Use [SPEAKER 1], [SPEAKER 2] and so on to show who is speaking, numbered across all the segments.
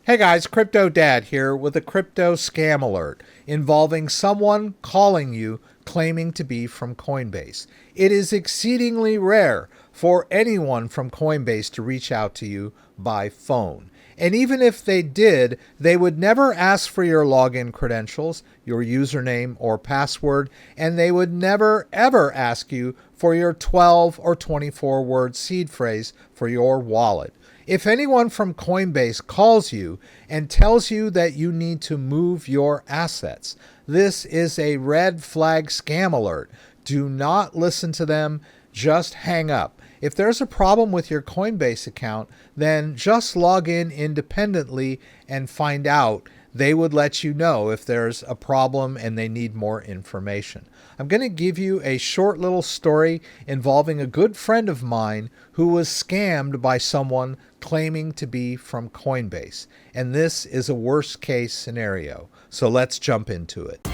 [SPEAKER 1] Hey guys, CryptoDad here with a crypto scam alert involving someone calling you claiming to be from Coinbase. It is exceedingly rare for anyone from Coinbase to reach out to you by phone. And even if they did, they would never ask for your login credentials, your username or password, and they would never ever ask you for your 12 or 24 word seed phrase for your wallet. If anyone from Coinbase calls you and tells you that you need to move your assets, this is a red flag scam alert. Do not listen to them. Just hang up. If there's a problem with your Coinbase account, then just log in independently and find out. They would let you know if there's a problem and they need more information. I'm going to give you a short little story involving a good friend of mine who was scammed by someone claiming to be from Coinbase. And this is a worst case scenario. So let's jump into it.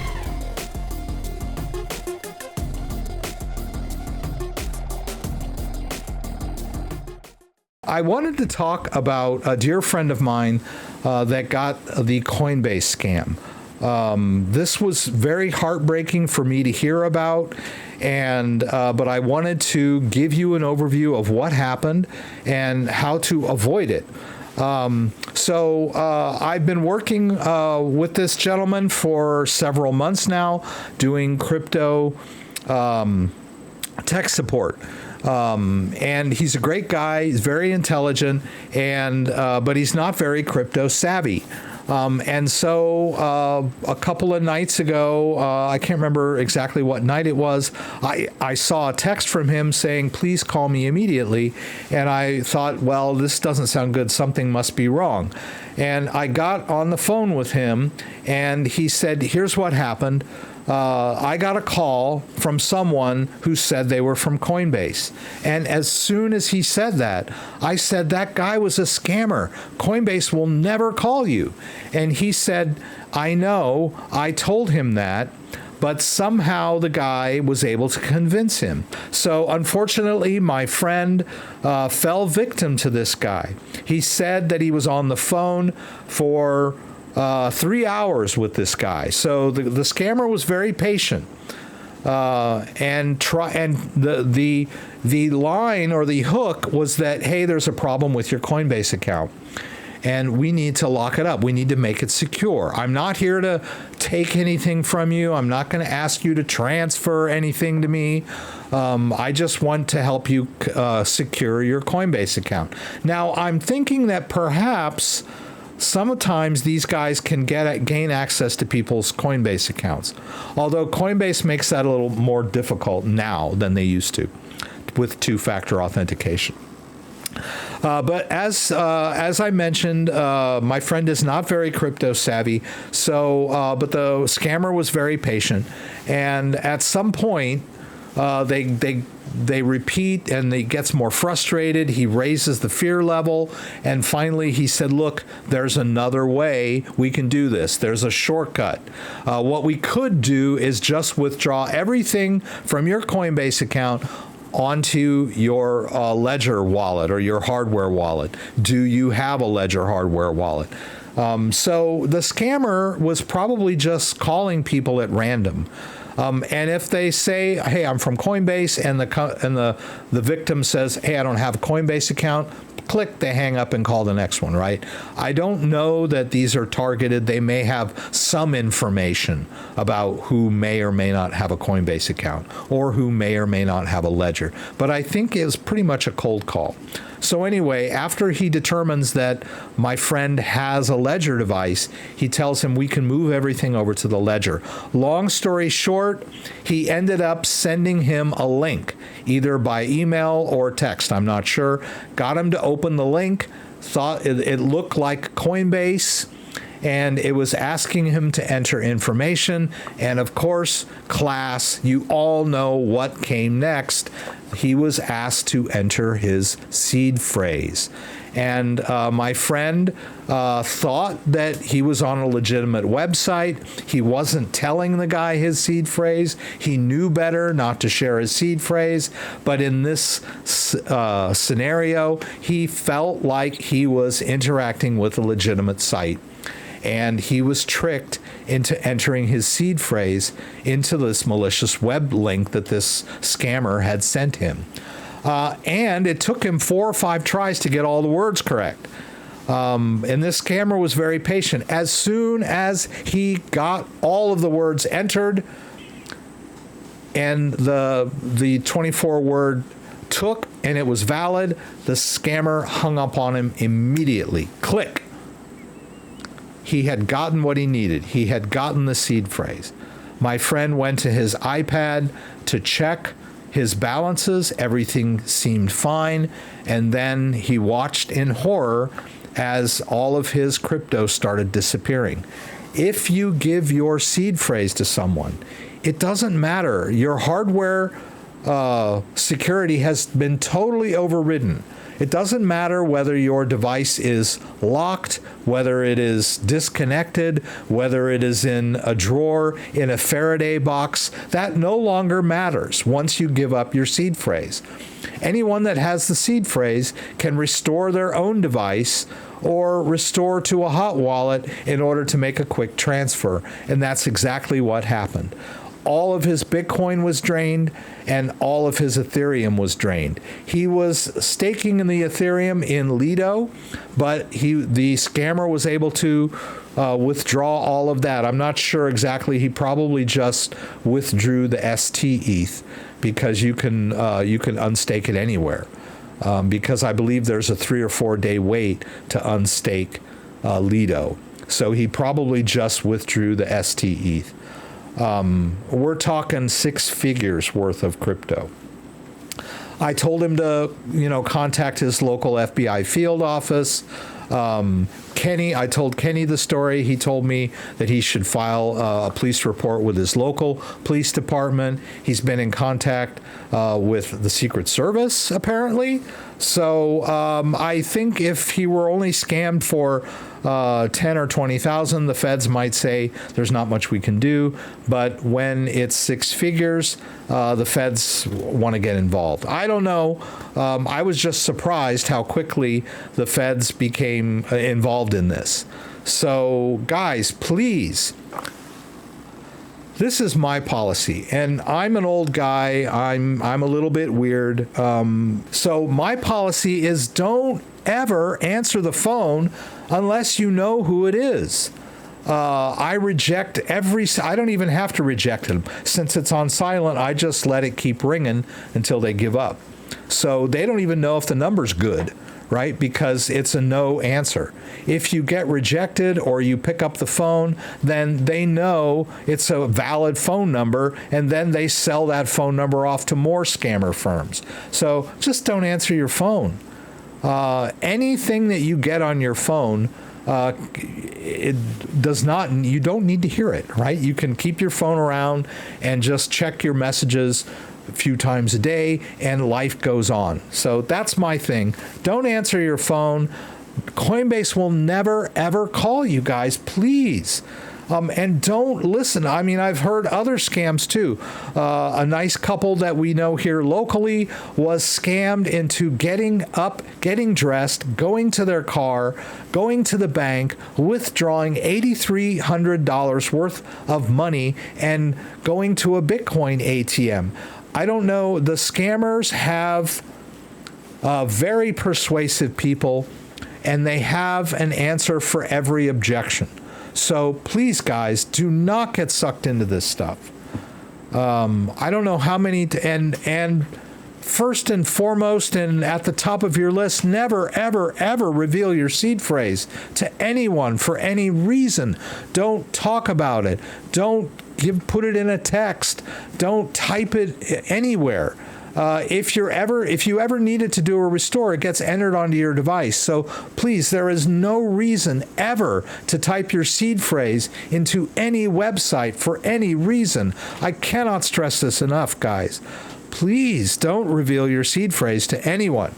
[SPEAKER 1] I wanted to talk about a dear friend of mine that got the Coinbase scam. This was very heartbreaking for me to hear about, but I wanted to give you an overview of what happened and how to avoid it. So I've been working with this gentleman for several months now, doing crypto tech support. And he's a great guy. He's very intelligent, but he's not very crypto savvy. And so a couple of nights ago, I can't remember exactly what night it was, I saw a text from him saying, please call me immediately. And I thought, well, this doesn't sound good. Something must be wrong. And I got on the phone with him, and he said, here's what happened. I got a call from someone who said they were from Coinbase. And as soon as he said that, I said, that guy was a scammer. Coinbase will never call you. And he said, I know, I told him that, but somehow the guy was able to convince him. So unfortunately, my friend fell victim to this guy. He said that he was on the phone for 3 hours with this guy. So the scammer was very patient, and the line or the hook was that, hey, there's a problem with your Coinbase account, and we need to lock it up. We need to make it secure. I'm not here to take anything from you. I'm not going to ask you to transfer anything to me. I just want to help you secure your Coinbase account. Now, I'm thinking that perhaps sometimes these guys can gain access to people's Coinbase accounts, although Coinbase makes that a little more difficult now than they used to with two-factor authentication. But as I mentioned, my friend is not very crypto savvy, but the scammer was very patient, and at some point they repeat, and he gets more frustrated. He raises the fear level, and finally he said, look, there's another way we can do this. There's a shortcut. What we could do is just withdraw everything from your Coinbase account onto your Ledger wallet or your hardware wallet. Do you have a Ledger hardware wallet? So the scammer was probably just calling people at random. And if they say, hey, I'm from Coinbase, and the victim says, hey, I don't have a Coinbase account, click, they hang up and call the next one, right? I don't know that these are targeted. They may have some information about who may or may not have a Coinbase account or who may or may not have a Ledger. But I think it was pretty much a cold call. So anyway, after he determines that my friend has a Ledger device, he tells him we can move everything over to the Ledger. Long story short, he ended up sending him a link, either by email or text, I'm not sure. Got him to open the link, thought it looked like Coinbase, and it was asking him to enter information. And of course, class, you all know what came next. He was asked to enter his seed phrase. And my friend thought that he was on a legitimate website. He wasn't telling the guy his seed phrase. He knew better not to share his seed phrase. But in this scenario, he felt like he was interacting with a legitimate site. And he was tricked into entering his seed phrase into this malicious web link that this scammer had sent him. And it took him 4 or 5 tries to get all the words correct. And this scammer was very patient. As soon as he got all of the words entered and the 24-word took and it was valid, the scammer hung up on him immediately. Click. He had gotten what he needed. He had gotten the seed phrase. My friend went to his iPad to check his balances. Everything seemed fine. And then he watched in horror as all of his crypto started disappearing. If you give your seed phrase to someone, it doesn't matter. Your hardware security has been totally overridden. It doesn't matter whether your device is locked, whether it is disconnected, whether it is in a drawer, in a Faraday box. That no longer matters once you give up your seed phrase. Anyone that has the seed phrase can restore their own device or restore to a hot wallet in order to make a quick transfer. And that's exactly what happened. All of his Bitcoin was drained and all of his Ethereum was drained. He was staking in the Ethereum in Lido, but the scammer was able to withdraw all of that. I'm not sure exactly. He probably just withdrew the ST ETH because you can unstake it anywhere. Because I believe there's a 3 or 4 day wait to unstake Lido. So he probably just withdrew the ST ETH. We're talking 6 figures worth of crypto. I told him to, contact his local FBI field office. Kenny, I told Kenny the story. He told me that he should file a police report with his local police department. He's been in contact with the Secret Service, apparently. So I think if he were only scammed for 10 or 20,000, the feds might say there's not much we can do. But when it's 6 figures, the feds want to get involved. I don't know. I was just surprised how quickly the feds became involved in this. So, guys, please. This is my policy, and I'm an old guy. I'm a little bit weird. So my policy is don't ever answer the phone unless you know who it is. I reject I don't even have to reject them. Since it's on silent, I just let it keep ringing until they give up. So they don't even know if the number's good, right? Because it's a no answer. If you get rejected or you pick up the phone, then they know it's a valid phone number, and then they sell that phone number off to more scammer firms. So just don't answer your phone. Anything that you get on your phone, you don't need to hear it, right? You can keep your phone around and just check your messages a few times a day, and life goes on. So that's my thing. Don't answer your phone. Coinbase will never, ever call you guys, please. And don't listen. I mean, I've heard other scams too. A nice couple that we know here locally was scammed into getting up, getting dressed, going to their car, going to the bank, withdrawing $8,300 worth of money, and going to a Bitcoin ATM. I don't know. The scammers have very persuasive people, and they have an answer for every objection. So please, guys, do not get sucked into this stuff. I don't know how many, and first and foremost, and at the top of your list, never, ever, ever reveal your seed phrase to anyone for any reason. Don't talk about it. Don't put it in a text. Don't type it anywhere. If you ever needed to do a restore, it gets entered onto your device. So please, there is no reason ever to type your seed phrase into any website for any reason. I cannot stress this enough, guys. Please don't reveal your seed phrase to anyone.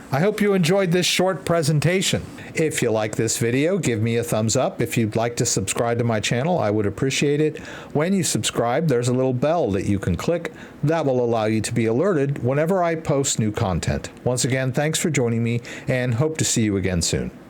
[SPEAKER 1] I hope you enjoyed this short presentation. If you like this video, give me a thumbs up. If you'd like to subscribe to my channel, I would appreciate it. When you subscribe, there's a little bell that you can click. That will allow you to be alerted whenever I post new content. Once again, thanks for joining me, and hope to see you again soon.